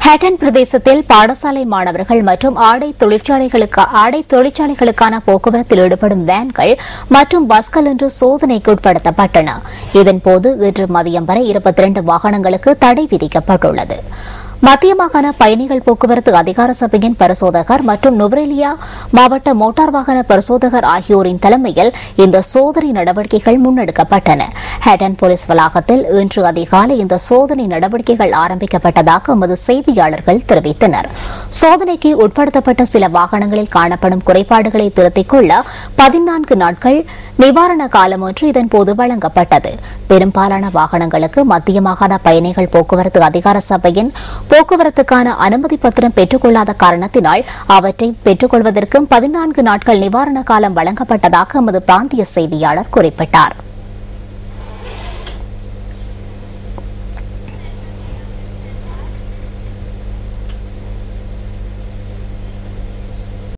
ஹேட்டன் பிரதேசத்தில் பாடசாலை மாணவர்கள் மற்றும் ஆடை தொழிற்சாலைகளுக்கான போக்குவரத்தில் ஈடுபடும் வேன்கள் மற்றும் பஸ்கள் இன்று சோதனைக்கு உட்படுத்தப்பட்டன. இதன்போது இன்று மதியம் வரை 22 வாகனங்களுக்கு தடை விதிக்கப்பட்டுள்ளது. மத்திய மாகாண பயணிகள் போக்குவரத்து அதிகார சபையின் பரிசோதகர் மற்றும் நுவரெலியா மாவட்ட மோட்டார் வாகன பரிசோதகர் ஆகியோரின் தலைமையில் இந்த சோதனை நடவடிக்கைகள் முன்னெடுக்கப்பட்டன. ஹேட்டன் போலீஸ் வளாகத்தில் இன்று அதிகாலை இந்த சோதனை நடவடிக்கைகள் ஆரம்பிக்கப்பட்டதாக எமது செய்தியாளர்கள் தெரிவித்தனர். சோதனைக்கு உட்படுத்தப்பட்ட சில வாகனங்களில் காணப்படும் குறைபாடுகளை திருத்திக் கொள்ள 14 நாட்கள் நிவாரண காலம் ஒன்று இதன்போது வழங்கப்பட்டது. பெரும்பாலான வாகனங்களுக்கு மத்திய மாகாண பயணிகள் போக்குவரத்து அதிகார சபையின் போக்குவரத்துக்கான அனுமதி பத்திரம் பெற்றுக் கொள்ளாத காரணத்தினால் அவற்றை பெற்றுக் கொள்வதற்கும் 14 நாட்கள் நிவாரண காலம் வழங்கப்பட்டதாக எமது பிராந்திய செய்தியாளர் குறிப்பிட்டார்.